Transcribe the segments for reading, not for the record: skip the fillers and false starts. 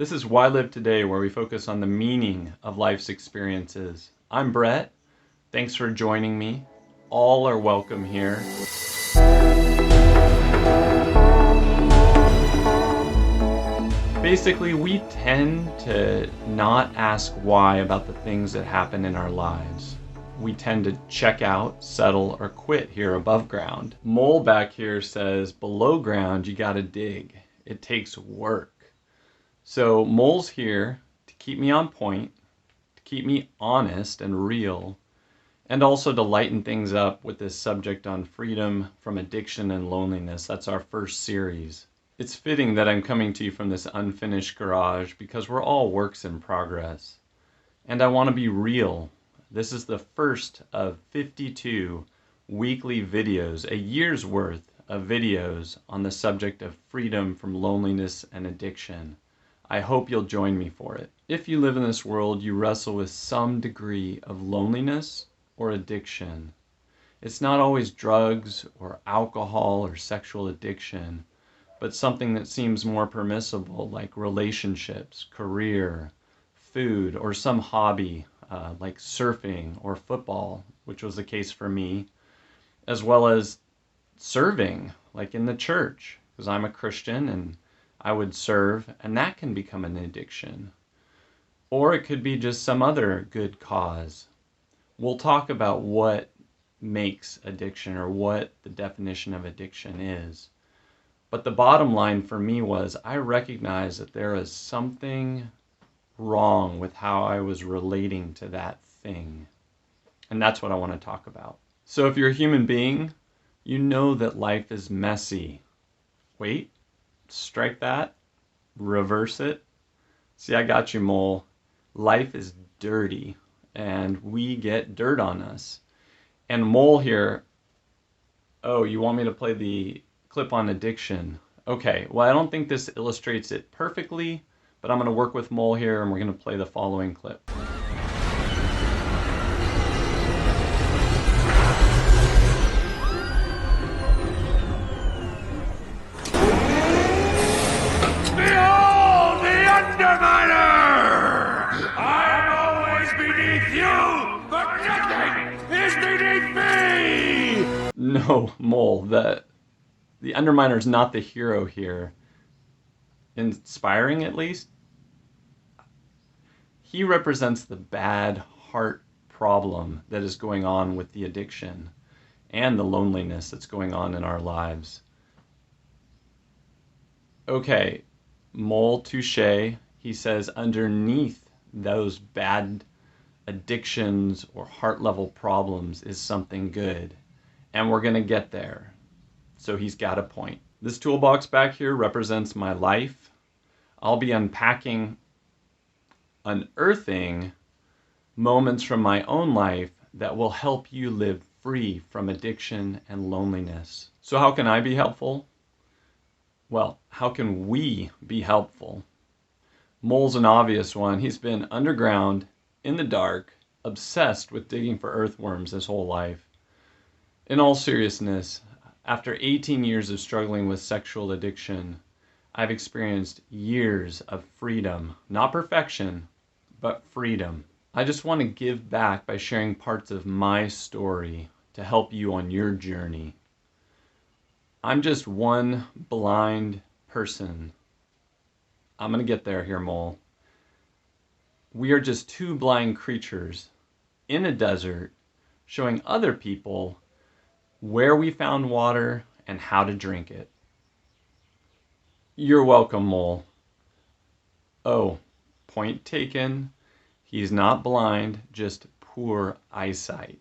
This is Why Live Today, where we focus on the meaning of life's experiences. I'm Brett. Thanks for joining me. All are welcome here. Basically, we tend to not ask why about the things that happen in our lives. We tend to check out, settle, or quit here above ground. Mole back here says, below ground, you gotta dig. It takes work. So Mole's here to keep me on point, to keep me honest and real, and also to lighten things up with this subject on freedom from addiction and loneliness. That's our first series. It's fitting that I'm coming to you from this unfinished garage because we're all works in progress. And I want to be real. This is the first of 52 weekly videos, a year's worth of videos on the subject of freedom from loneliness and addiction. I hope you'll join me for it. If you live in this world, you wrestle with some degree of loneliness or addiction. It's not always drugs or alcohol or sexual addiction, but something that seems more permissible, like relationships, career, food, or some hobby like surfing or football, which was the case for me, as well as serving, like in the church, because I'm a Christian and I would serve, and that can become an addiction. Or it could be just some other good cause. We'll talk about what makes addiction or what the definition of addiction is. But the bottom line for me was I recognized that there is something wrong with how I was relating to that thing. And that's what I want to talk about. So if you're a human being, you know that life is messy. Wait, strike that, reverse it. See, I got you, Mole. Life is dirty, and we get dirt on us. And Mole here, oh, you want me to play the clip on addiction? Okay, well, I don't think this illustrates it perfectly, but I'm going to work with Mole here, and we're going to play the following clip. Behold the Underminer! I'm always beneath you, but nothing is beneath me! No, Mole, the Underminer is not the hero here. Inspiring, at least. He represents the bad heart problem that is going on with the addiction and the loneliness that's going on in our lives. Okay, Mole, touche. He says underneath those bad addictions or heart level problems is something good. And we're going to get there. So he's got a point. This toolbox back here represents my life. I'll be unearthing moments from my own life that will help you live free from addiction and loneliness. So how can I be helpful? Well, how can we be helpful? Mole's an obvious one. He's been underground, in the dark, obsessed with digging for earthworms his whole life. In all seriousness, after 18 years of struggling with sexual addiction, I've experienced years of freedom, not perfection, but freedom. I just want to give back by sharing parts of my story to help you on your journey. I'm just one blind person. I'm going to get there here, Mole. We are just two blind creatures in a desert showing other people where we found water and how to drink it. You're welcome, Mole. Oh, point taken. He's not blind, just poor eyesight.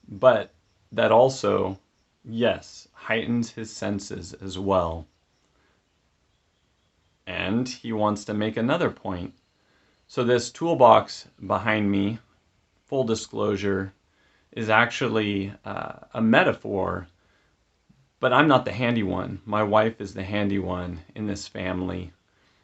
But that also, yes, heightens his senses as well. And he wants to make another point. So this toolbox behind me, full disclosure, is actually a metaphor, but I'm not the handy one. My wife is the handy one in this family.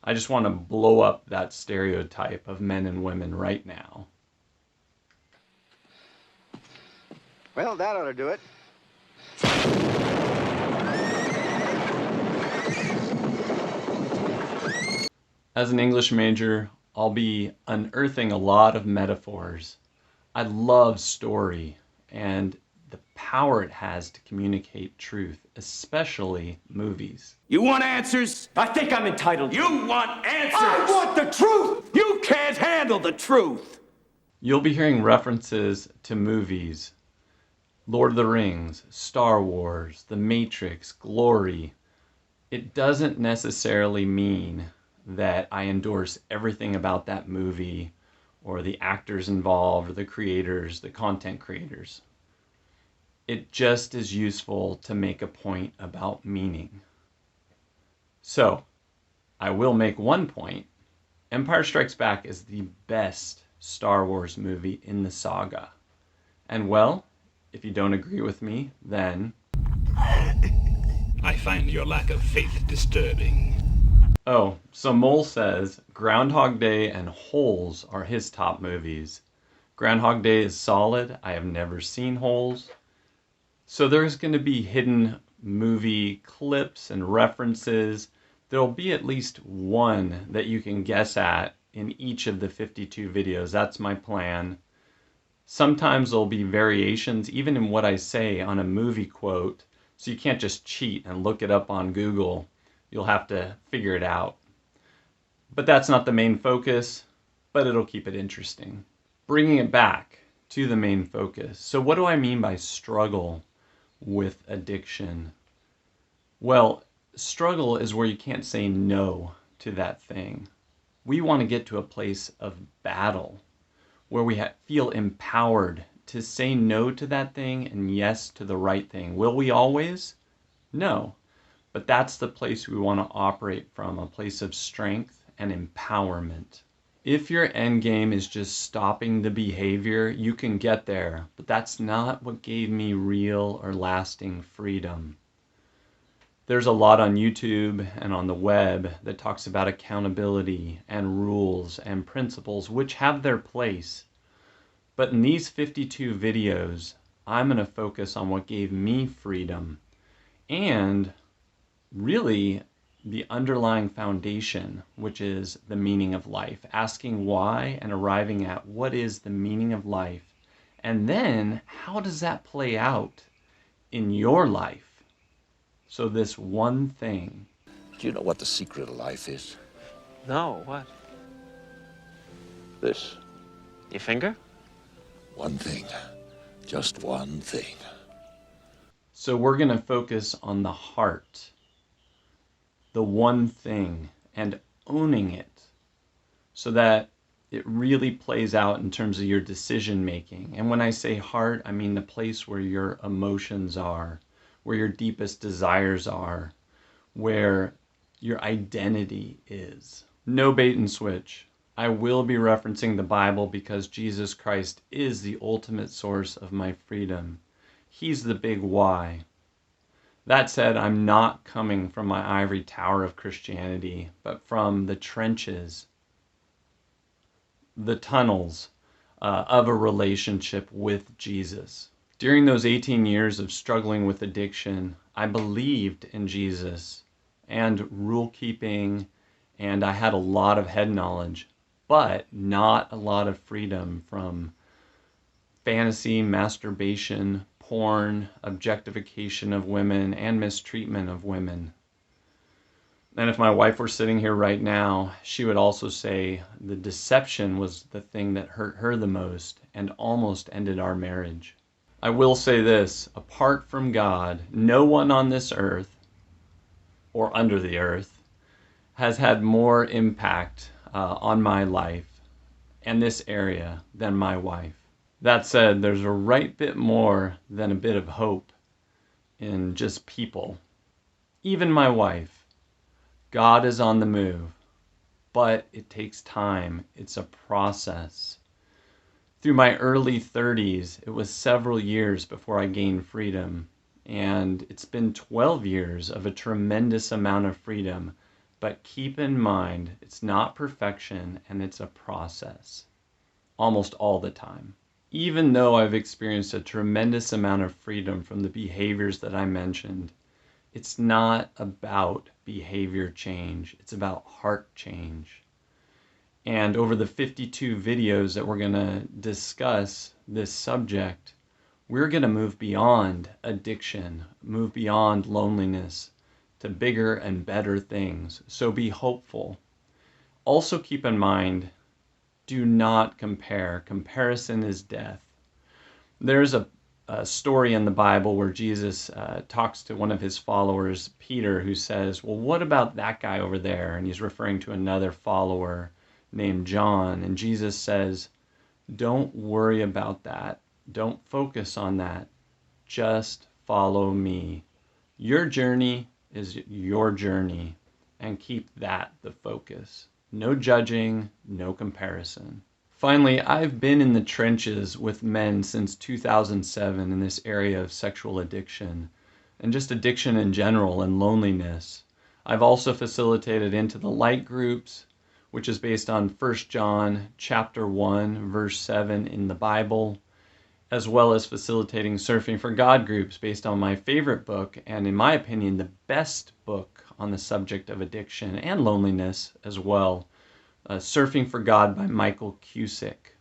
I just want to blow up that stereotype of men and women right now. Well, that ought to do it. As an English major, I'll be unearthing a lot of metaphors. I love story and the power it has to communicate truth, especially movies. You want answers? I think I'm entitled. You want answers? I want the truth! You can't handle the truth! You'll be hearing references to movies. Lord of the Rings, Star Wars, The Matrix, Glory. It doesn't necessarily mean that I endorse everything about that movie or the actors involved or the creators, the content creators. It just is useful to make a point about meaning. So, I will make one point. Empire Strikes Back is the best Star Wars movie in the saga. And well, if you don't agree with me, then... I find your lack of faith disturbing. Oh, so Mole says Groundhog Day and Holes are his top movies. Groundhog Day is solid. I have never seen Holes. So there's going to be hidden movie clips and references. There'll be at least one that you can guess at in each of the 52 videos. That's my plan. Sometimes there'll be variations even in what I say on a movie quote, so you can't just cheat and look it up on Google. You'll have to figure it out. But that's not the main focus, but it'll keep it interesting. Bringing it back to the main focus. So what do I mean by struggle with addiction? Well, struggle is where you can't say no to that thing. We want to get to a place of battle where we feel empowered to say no to that thing and yes to the right thing. Will we always? No. But that's the place we want to operate from, a place of strength and empowerment. If your end game is just stopping the behavior, you can get there, but that's not what gave me real or lasting freedom. There's a lot on YouTube and on the web that talks about accountability and rules and principles, which have their place. But in these 52 videos, I'm going to focus on what gave me freedom and really the underlying foundation, which is the meaning of life. Asking why and arriving at what is the meaning of life. And then how does that play out in your life? So this one thing. Do you know what the secret of life is? No, what? This. Your finger? One thing. Just one thing. So we're going to focus on the heart. The one thing. And owning it. So that it really plays out in terms of your decision making. And when I say heart, I mean the place where your emotions are, where your deepest desires are, where your identity is. No bait and switch. I will be referencing the Bible because Jesus Christ is the ultimate source of my freedom. He's the big why. That said, I'm not coming from my ivory tower of Christianity, but from the trenches, the tunnels of a relationship with Jesus. During those 18 years of struggling with addiction, I believed in Jesus and rule keeping, and I had a lot of head knowledge, but not a lot of freedom from fantasy, masturbation, porn, objectification of women, and mistreatment of women. And if my wife were sitting here right now, she would also say the deception was the thing that hurt her the most and almost ended our marriage. I will say this, apart from God, no one on this earth or under the earth has had more impact on my life and this area than my wife. That said, there's a right bit more than a bit of hope in just people. Even my wife. God is on the move, but it takes time. It's a process. Through my early 30s, it was several years before I gained freedom, and it's been 12 years of a tremendous amount of freedom, but keep in mind, it's not perfection and it's a process, almost all the time. Even though I've experienced a tremendous amount of freedom from the behaviors that I mentioned, it's not about behavior change, it's about heart change. And over the 52 videos that we're going to discuss this subject, we're going to move beyond addiction, move beyond loneliness to bigger and better things. So be hopeful. Also keep in mind, do not compare. Comparison is death. There's a story in the Bible where Jesus talks to one of his followers, Peter, who says, well, what about that guy over there? And he's referring to another follower named John. And Jesus says, don't worry about that. Don't focus on that. Just follow me. Your journey is your journey, and keep that the focus. No judging, no comparison. Finally, I've been in the trenches with men since 2007 in this area of sexual addiction, and just addiction in general and loneliness. I've also facilitated Into the Light groups, which is based on 1 John chapter 1, verse 7 in the Bible, as well as facilitating Surfing for God groups based on my favorite book, and in my opinion, the best book on the subject of addiction and loneliness as well, Surfing for God by Michael Cusick.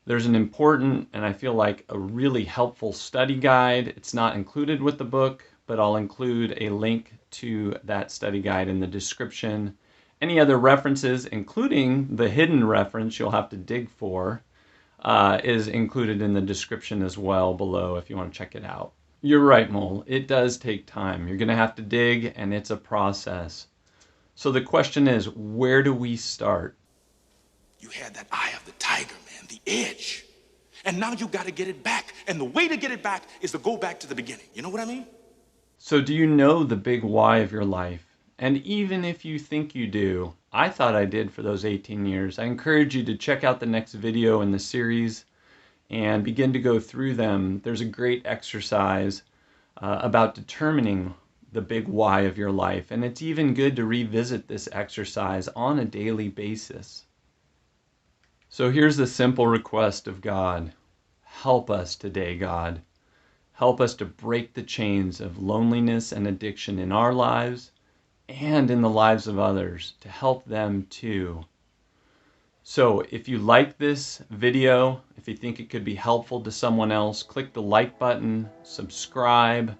There's an important, and I feel like a really helpful study guide. It's not included with the book, but I'll include a link to that study guide in the description. Any other references, including the hidden reference you'll have to dig for, is included in the description as well below if you want to check it out. You're right, Mole. It does take time. You're going to have to dig, and it's a process. So the question is, where do we start? You had that eye of the tiger, man, the edge. And now you got to get it back. And the way to get it back is to go back to the beginning. You know what I mean? So do you know the big why of your life? And even if you think you do, I thought I did for those 18 years. I encourage you to check out the next video in the series and begin to go through them. There's a great exercise about determining the big why of your life. And it's even good to revisit this exercise on a daily basis. So here's the simple request of God. Help us today, God. Help us to break the chains of loneliness and addiction in our lives and in the lives of others, to help them too. So if you like this video, if you think it could be helpful to someone else, click the like button, subscribe,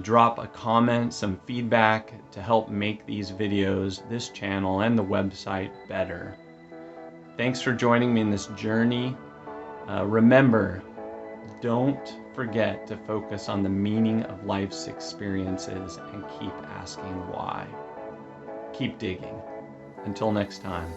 drop a comment, some feedback to help make these videos, this channel, and the website better. Thanks for joining me in this journey. Remember, don't forget to focus on the meaning of life's experiences and keep asking why. Keep digging. Until next time.